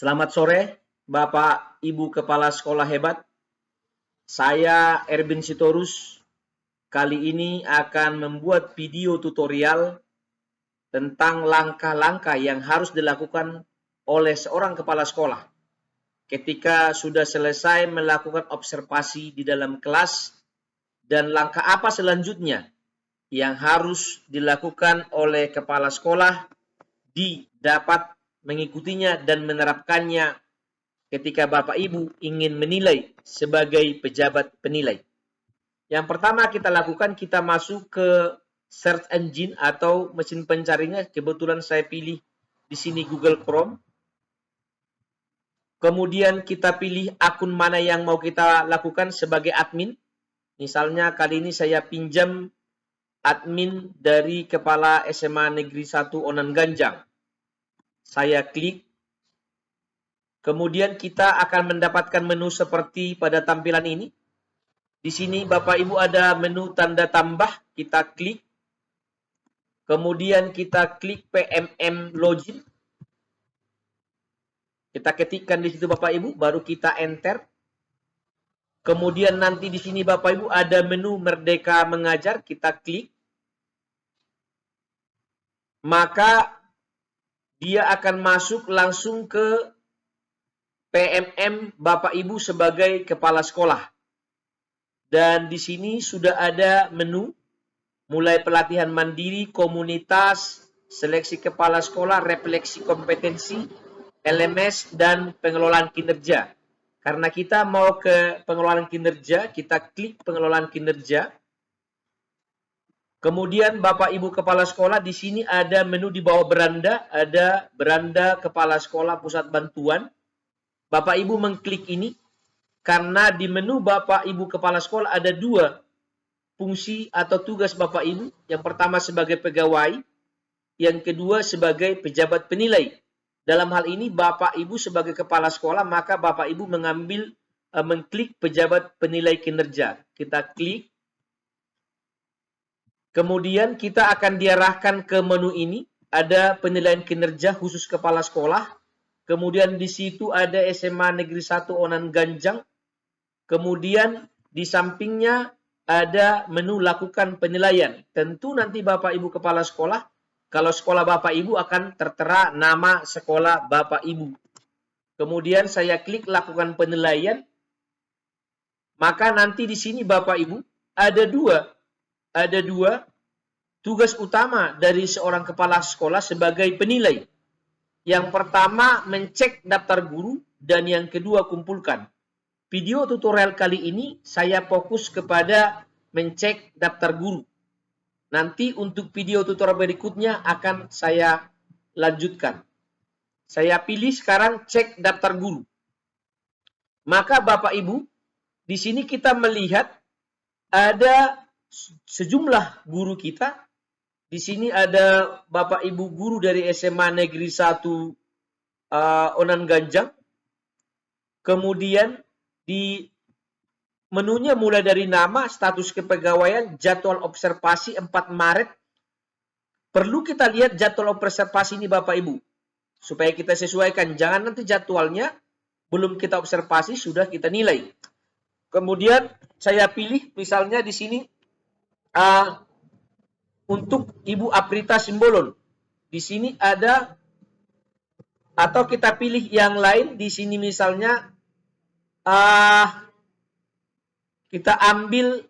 Selamat sore, Bapak Ibu Kepala Sekolah hebat. Saya Erwin Sitorus. Kali ini akan membuat video tutorial tentang langkah-langkah yang harus dilakukan oleh seorang kepala sekolah ketika sudah selesai melakukan observasi di dalam kelas dan langkah apa selanjutnya yang harus dilakukan oleh kepala sekolah dapat mengikutinya dan menerapkannya ketika Bapak Ibu ingin menilai sebagai pejabat penilai. Yang pertama kita lakukan, kita masuk ke search engine atau mesin pencarinya. Kebetulan saya pilih di sini Google Chrome. Kemudian kita pilih akun mana yang mau kita lakukan sebagai admin. Misalnya kali ini saya pinjam admin dari Kepala SMA Negeri 1 Onan Ganjang. Saya klik. Kemudian kita akan mendapatkan menu seperti pada tampilan ini. Di sini Bapak Ibu ada menu tanda tambah, kita klik. Kemudian kita klik PMM Login. Kita ketikkan di situ Bapak Ibu, baru kita enter. Kemudian nanti di sini Bapak Ibu ada menu Merdeka Mengajar, kita klik. Maka dia akan masuk langsung ke PMM Bapak Ibu sebagai kepala sekolah. Dan di sini sudah ada menu mulai pelatihan mandiri, komunitas, seleksi kepala sekolah, refleksi kompetensi, LMS, dan pengelolaan kinerja. Karena kita mau ke pengelolaan kinerja, kita klik pengelolaan kinerja. Kemudian Bapak Ibu Kepala Sekolah, di sini ada menu di bawah beranda, ada beranda Kepala Sekolah Pusat Bantuan. Bapak Ibu mengklik ini, karena di menu Bapak Ibu Kepala Sekolah ada dua fungsi atau tugas Bapak Ibu. Yang pertama sebagai pegawai, yang kedua sebagai pejabat penilai. Dalam hal ini Bapak Ibu sebagai kepala sekolah, maka Bapak Ibu mengklik pejabat penilai kinerja. Kita klik. Kemudian kita akan diarahkan ke menu ini. Ada penilaian kinerja khusus kepala sekolah. Kemudian di situ ada SMA Negeri 1 Onan Ganjang. Kemudian di sampingnya ada menu lakukan penilaian. Tentu nanti Bapak Ibu Kepala Sekolah, kalau sekolah Bapak Ibu akan tertera nama sekolah Bapak Ibu. Kemudian saya klik lakukan penilaian. Maka nanti di sini Bapak Ibu ada dua tugas utama dari seorang kepala sekolah sebagai penilai. Yang pertama mencek daftar guru dan yang kedua kumpulkan. Video tutorial kali ini saya fokus kepada mencek daftar guru. Nanti untuk video tutorial berikutnya akan saya lanjutkan. Saya pilih sekarang cek daftar guru. Maka Bapak Ibu, di sini kita melihat ada sejumlah guru kita. Di sini ada Bapak Ibu guru dari SMA Negeri 1 Onan Ganjang. Kemudian di menunya mulai dari nama, status kepegawaian, jadwal observasi 4 Maret. Perlu kita lihat jadwal observasi ini Bapak Ibu. Supaya kita sesuaikan. Jangan nanti jadwalnya belum kita observasi sudah kita nilai. Kemudian saya pilih misalnya di sini untuk Ibu Aprita Simbolon. Di sini ada, atau kita pilih yang lain. Di sini misalnya kita ambil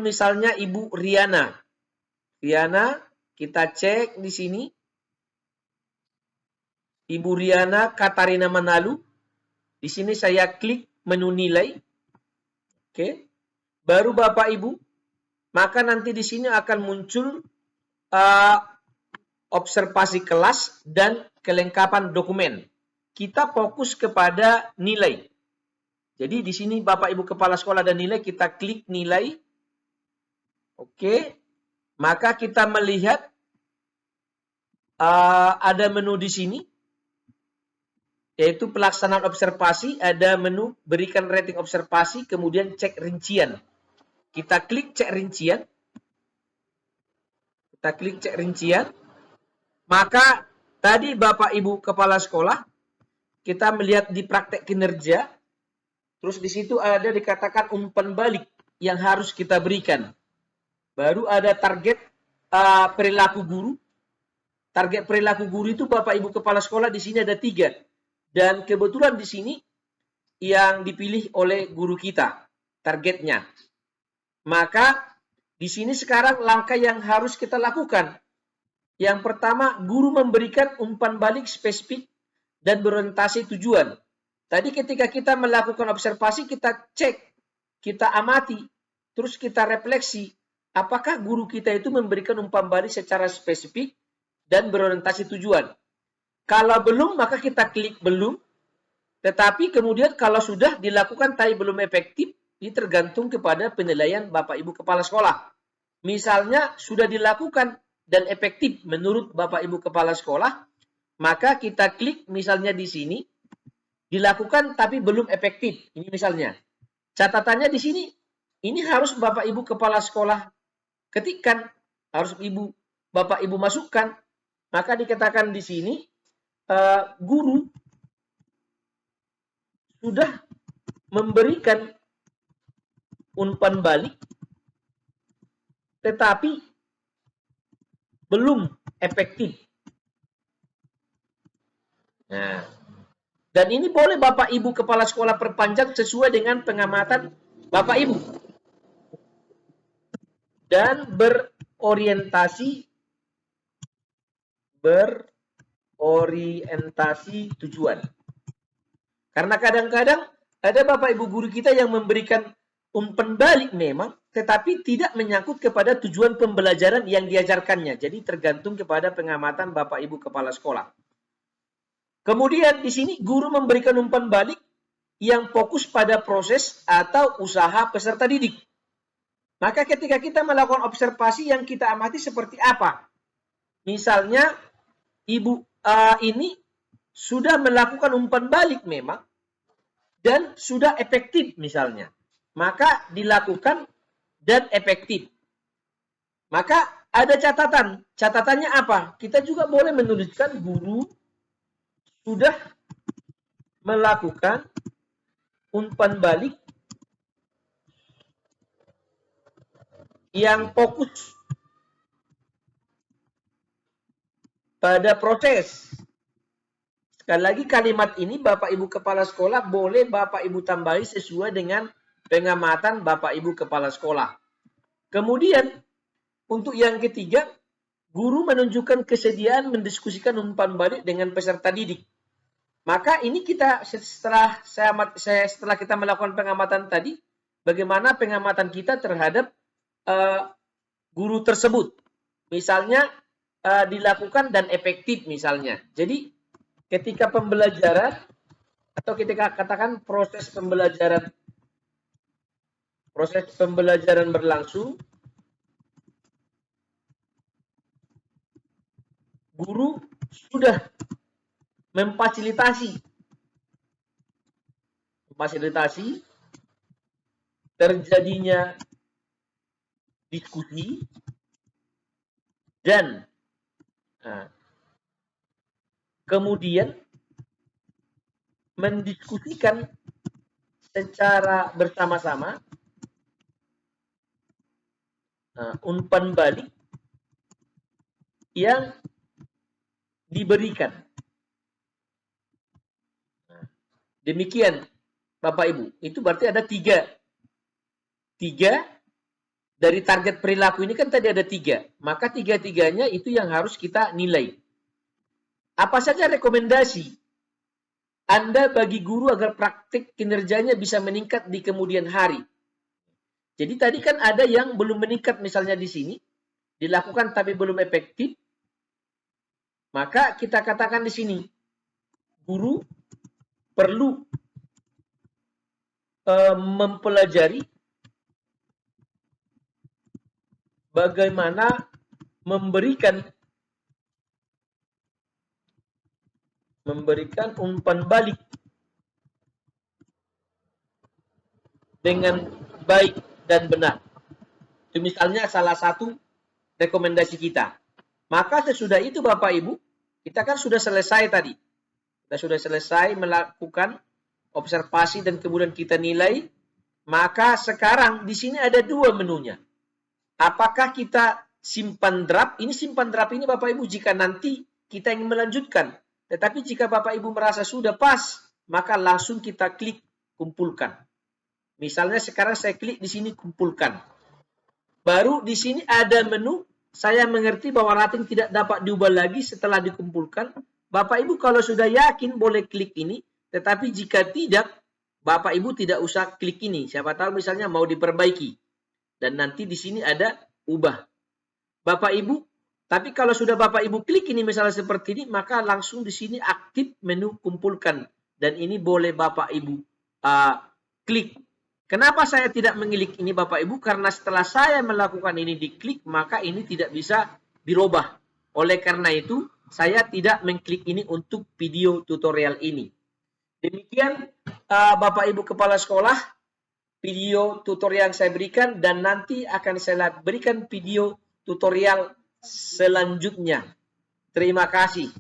misalnya Ibu Riana. Riana, kita cek di sini. Ibu Riana Katarina Manalu. Di sini saya klik menu nilai. Oke. Baru Bapak Ibu, maka nanti di sini akan muncul observasi kelas dan kelengkapan dokumen. Kita fokus kepada nilai. Jadi di sini Bapak Ibu Kepala Sekolah dan nilai, kita klik nilai. Oke. Maka kita melihat ada menu di sini. Yaitu pelaksanaan observasi, ada menu berikan rating observasi, kemudian cek rincian. Kita klik cek rincian. Maka Tadi Bapak Ibu Kepala Sekolah, kita melihat di praktek kinerja, terus di situ ada dikatakan umpan balik yang harus kita berikan. Baru ada target perilaku guru. Target perilaku guru itu Bapak Ibu Kepala Sekolah di sini ada 3. Dan kebetulan di sini yang dipilih oleh guru kita, targetnya. Maka di sini sekarang langkah yang harus kita lakukan. Yang pertama, guru memberikan umpan balik spesifik dan berorientasi tujuan. Tadi ketika kita melakukan observasi, kita cek, kita amati, terus kita refleksi, apakah guru kita itu memberikan umpan balik secara spesifik dan berorientasi tujuan. Kalau belum, maka kita klik belum. Tetapi kemudian kalau sudah dilakukan tapi belum efektif, ini tergantung kepada penilaian Bapak Ibu Kepala Sekolah. Misalnya sudah dilakukan dan efektif menurut Bapak Ibu Kepala Sekolah, maka kita klik misalnya di sini, dilakukan tapi belum efektif. Ini misalnya. Catatannya di sini, ini harus Bapak Ibu Kepala Sekolah ketikkan, harus Bapak Ibu masukkan. Maka dikatakan di sini, guru sudah memberikan umpan balik, tetapi belum efektif. Nah, dan ini boleh Bapak Ibu Kepala Sekolah perpanjang sesuai dengan pengamatan Bapak Ibu. Dan berorientasi tujuan. Karena kadang-kadang ada Bapak Ibu guru kita yang memberikan umpan balik memang, tetapi tidak menyangkut kepada tujuan pembelajaran yang diajarkannya. Jadi tergantung kepada pengamatan Bapak Ibu Kepala Sekolah. Kemudian di sini guru memberikan umpan balik yang fokus pada proses atau usaha peserta didik. Maka ketika kita melakukan observasi yang kita amati seperti apa? Misalnya ibu ini sudah melakukan umpan balik memang dan sudah efektif misalnya. Maka dilakukan dan efektif. Maka ada catatan. Catatannya apa? Kita juga boleh menuliskan guru sudah melakukan umpan balik yang fokus pada proses. Sekali lagi kalimat ini Bapak Ibu Kepala Sekolah boleh Bapak Ibu tambahi sesuai dengan pengamatan Bapak Ibu Kepala Sekolah. Kemudian untuk yang ketiga, guru menunjukkan kesediaan mendiskusikan umpan balik dengan peserta didik. Maka ini kita setelah kita melakukan pengamatan tadi, bagaimana pengamatan kita terhadap guru tersebut. Misalnya dilakukan dan efektif misalnya. Jadi ketika pembelajaran atau ketika katakan proses pembelajaran berlangsung, guru sudah memfasilitasi terjadinya diskusi dan kemudian mendiskusikan secara bersama-sama umpan balik yang diberikan. Demikian Bapak Ibu. Itu berarti ada tiga dari target perilaku ini kan tadi ada 3. Maka 3-3-nya itu yang harus kita nilai. Apa saja rekomendasi Anda bagi guru agar praktik kinerjanya bisa meningkat di kemudian hari? Jadi tadi kan ada yang belum meningkat misalnya di sini, dilakukan tapi belum efektif. Maka kita katakan di sini, guru perlu mempelajari bagaimana memberikan umpan balik dengan baik dan benar. Itu misalnya salah satu rekomendasi kita. Maka sesudah itu Bapak Ibu, Kita kan sudah selesai tadi. Kita sudah selesai melakukan observasi dan kemudian kita nilai. Maka sekarang di sini ada dua menunya. Apakah kita simpan draft? Ini simpan draft ini Bapak Ibu jika nanti kita ingin melanjutkan. Tetapi jika Bapak Ibu merasa sudah pas, maka langsung kita klik kumpulkan. Misalnya sekarang saya klik di sini kumpulkan. Baru di sini ada menu, saya mengerti bahwa rating tidak dapat diubah lagi setelah dikumpulkan. Bapak Ibu kalau sudah yakin boleh klik ini, tetapi jika tidak, Bapak Ibu tidak usah klik ini. Siapa tahu misalnya mau diperbaiki. Dan nanti di sini ada ubah. Bapak Ibu, tapi kalau sudah Bapak Ibu klik ini misalnya seperti ini, maka langsung di sini aktif menu kumpulkan. Dan ini boleh Bapak Ibu klik. Kenapa saya tidak mengklik ini Bapak Ibu? Karena setelah saya melakukan ini diklik, maka ini tidak bisa dirubah. Oleh karena itu, saya tidak mengklik ini untuk video tutorial ini. Demikian Bapak Ibu Kepala Sekolah, video tutorial yang saya berikan, dan nanti akan saya berikan video tutorial selanjutnya. Terima kasih.